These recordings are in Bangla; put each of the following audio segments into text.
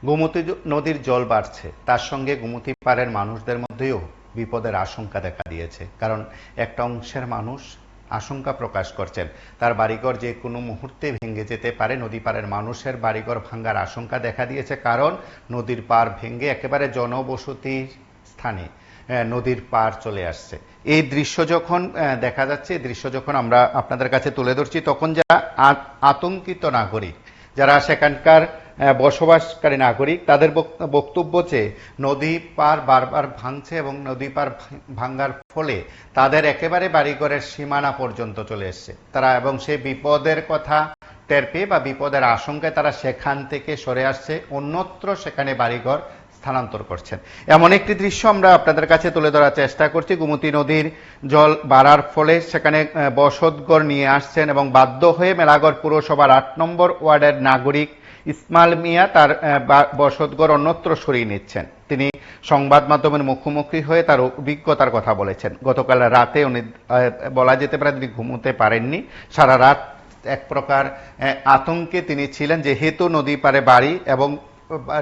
গোমতী নদীর জল বাড়ছে, তার সঙ্গে গোমতী পাড়ের মানুষদের মধ্যেও বিপদের আশঙ্কা দেখা দিয়েছে। কারণ একটা অংশের মানুষ আশঙ্কা প্রকাশ করছেন তার বাড়িঘর যে কোনো মুহূর্তে ভেঙে যেতে পারে। নদী পাড়ের মানুষের বাড়িঘর ভাঙার আশঙ্কা দেখা দিয়েছে, কারণ নদীর পাড় ভেঙে একেবারে জনবসতির স্থানে নদীর পাড় চলে আসছে। এই দৃশ্য যখন দেখা যাচ্ছে, এই দৃশ্য যখন আমরা আপনাদের কাছে তুলে ধরছি, তখন যারা আতঙ্কিত নাগরিক, যারা সেখানকার বসবাসকারী নাগরিক, তাদের বক্তব্য যে নদী পাড় বারবার ভাঙছে এবং নদী পাড় ভাঙার ফলে তাদের একেবারে বাড়িঘরের সীমানা পর্যন্ত চলে এসছে তারা, এবং সেই বিপদের কথা টের পেয়ে বা বিপদের আশঙ্কায় তারা সেখান থেকে সরে আসছে, অন্যত্র সেখানে বাড়িঘর স্থানান্তর করছেন। এমন একটি দৃশ্য আমরা আপনাদের কাছে তুলে ধরার চেষ্টা করছি। গোমতী নদীর জল বাড়ার ফলে সেখানে বসতঘর নিয়ে আসছেন এবং বাধ্য হয়ে মেলাঘর পুরসভার ৮ নম্বর ওয়ার্ডের নাগরিক ইসমাইল মিয়া তার বসতঘর অন্যত্র সরিয়ে নিচ্ছেন। তিনি সংবাদ মাধ্যমের মুখোমুখি হয়ে তার অভিজ্ঞতার কথা বলেছেন। গতকাল রাতে উনি বলা যেতে পারে তিনি ঘুমোতে পারেননি, সারা রাত এক প্রকার আতঙ্কে তিনি ছিলেন, যেহেতু নদী পারে বাড়ি এবং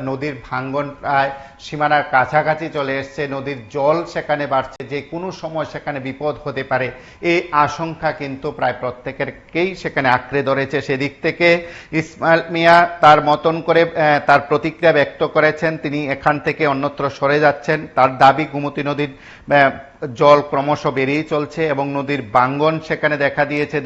নদীর ভাঙ্গন প্রায় সীমানার কাছাকাছি চলে এসছে, নদীর জল সেখানে বাড়ছে, যে কোনো সময় সেখানে বিপদ হতে পারে, এই আশঙ্কা কিন্তু প্রায় প্রত্যেকেরকেই সেখানে আঁকড়ে ধরেছে। সেদিক থেকে ইসমাইল মিয়া তার মতন করে তার প্রতিক্রিয়া ব্যক্ত করেছেন। তিনি এখান থেকে অন্যত্র সরে যাচ্ছেন। তার দাবি, গোমতী নদীর জল ক্রমশ বেড়েই চলছে এবং নদীর ভাঙ্গন সেখানে দেখা দিয়েছে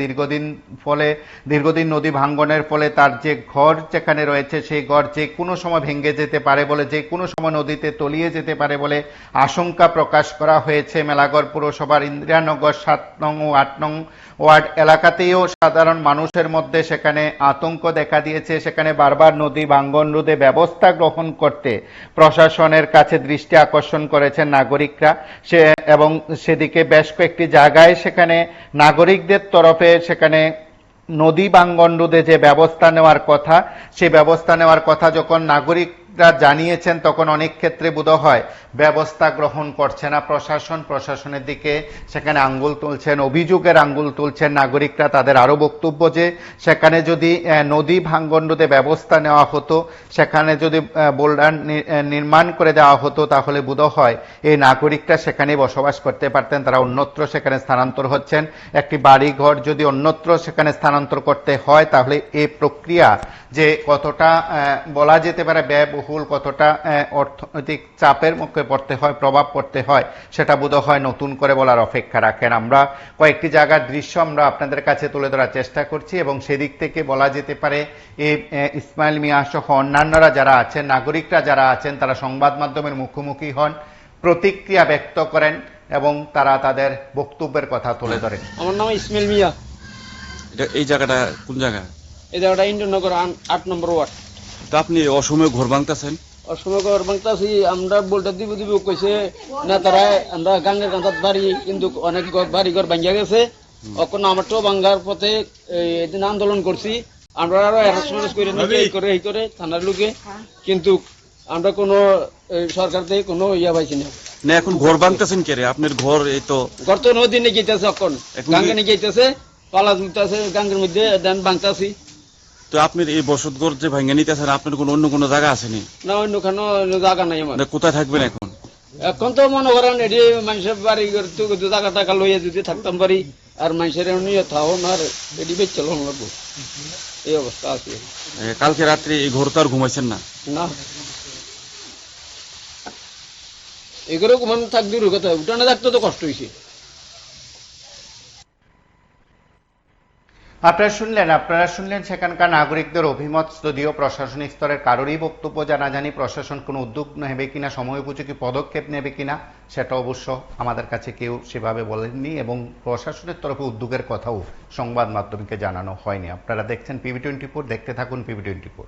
দীর্ঘদিন নদী ভাঙ্গনের ফলে তার যে ঘর যেখানে রয়েছে সেই ঘর যে কোনো সময় ভেঙে যেতে পারে বলে, যে কোনো সময় নদীতে তলিয়ে যেতে পারে বলে আশঙ্কা প্রকাশ করা হয়েছে। মেলাঘর পুরসভার ইন্দিরানগর ৭ নং ও ৮ নং ওয়ার্ড এলাকাতেও সাধারণ মানুষের মধ্যে সেখানে আতঙ্ক দেখা দিয়েছে। সেখানে বারবার নদী ভাঙ্গন রোধে ব্যবস্থা গ্রহণ করতে প্রশাসনের কাছে দৃষ্টি আকর্ষণ করেছেন নাগরিকরা। এবং সেদিকে বেশ কয়েকটি জায়গায় সেখানে নাগরিকদের তরফে সেখানে নদী ভাঙ্গন রোধে যে ব্যবস্থা নেওয়ার কথা, সেই ব্যবস্থা নেওয়ার কথা যখন নাগরিকরা জানিয়েছেন, তখন অনেক ক্ষেত্রে বোধহয় ব্যবস্থা গ্রহণ করছে না প্রশাসন। প্রশাসনের দিকে সেখানে আঙ্গুল তুলছেন, অভিযোগের আঙ্গুল তুলছেন নাগরিকরা। তাদের আরো বক্তব্য যে সেখানে যদি নদী ভাঙ্গন রোধে ব্যবস্থা নেওয়া হতো, সেখানে যদি বোল্ডার নির্মাণ করে দেওয়া হতো, তাহলে বোধহয় এই নাগরিকরা সেখানে বসবাস করতে পারতেন। তারা অন্যত্র সেখানে স্থানান্তর হচ্ছেন। একটি বাড়ি ঘর যদি অন্যত্র সেখানে স্থানান্তর করতে হয়, তাহলে এই প্রক্রিয়া যে কতটা বলা যেতে পারে ব্যয়বহুল, কতটা অর্থনৈতিক চাপের মুখে পড়তে হয়, প্রভাব পড়তে হয়, সেটা বোধহয় নতুন করে বলার অপেক্ষা রাখেন। আমরা কয়েকটি জায়গার দৃশ্য আমরা আপনাদের কাছে তুলে ধরার চেষ্টা করছি এবং সেদিক থেকে বলা যেতে পারে এই ইসমাইল মিয়া সহ অন্যান্যরা যারা আছেন, নাগরিকরা যারা আছেন, তারা সংবাদ মাধ্যমের মুখোমুখি হন, প্রতিক্রিয়া ব্যক্ত করেন এবং তারা তাদের বক্তব্যের কথা তুলে ধরেন। আমার নাম ইসমাইল মিয়া। এই জায়গাটা কোন জায়গা? এই জায়গাটা ইন্দ্রনগর ৮ নম্বর ওয়ার্ড। তো আপনি অসময়ে ঘর ভাঙতেছেন? অসময় ঘর ভাঙতেছি, আমরা বলতে দিব কইছে না, তারা আমরা গাঙ্গের কাঁথার বাড়ি, কিন্তু অনেক বাড়ি ঘর ভাঙ্গিয়া গেছে। এখন আমারটাও ভাঙ্গার পথে এদিন আন্দোলন করছি, আমরা আরো হ্যারাসমেন্ট করে এই করে থানার লোকে, কিন্তু আমরা কোনো সরকার থেকে কোনো ইয়া পাইছি না। না, এখন ঘর ভাঙতেছেন কে রে? আপনার ঘর এই তো ঘর তো নদী নিয়ে গেতেছে, এখন গাঙ্গে নিয়ে গেতেছে, পালা তুলতেছে গাঙ্গের মধ্যে, দেন ভাঙতাছি। তো আপনার এই বসতঘর যে ভাঙে নিতেছেন, আপনার কোনো অন্য কোনো জায়গা আছে না? অন্য কোনো জায়গা নাই আমার। কোথায় থাকবেন এখন? এখন তো মনে করেন এটি মানুষের বাড়ি জায়গা টাকা লইয়া যদি থাকতাম পারি, আর মানুষের নিয়ে থাকুন, আর এটি বেচ চলন লাগবো, এই অবস্থা আছে। কালকে রাত্রে এই ঘর তো আর ঘুমাইছেন না? না, এগুলো ঘুমানো থাক দূর কথা, উঠানে থাকতে তো কষ্ট হয়েছে। আপনারা শুনলেন সেখানকার নাগরিকদের অভিমত। যদিও প্রশাসনিক স্তরের কারোরই বক্তব্য জানাজানি, প্রশাসন কোনো উদ্যোগ নেবে কিনা, সময়োপযোগী পদক্ষেপ নেবে কিনা, সেটা অবশ্য আমাদের কাছে কেউ সেভাবে বলেননি এবং প্রশাসনের তরফে উদ্যোগের কথাও সংবাদ মাধ্যমকে জানানো হয়নি। আপনারা দেখছেন PB24, দেখতে থাকুন PB24।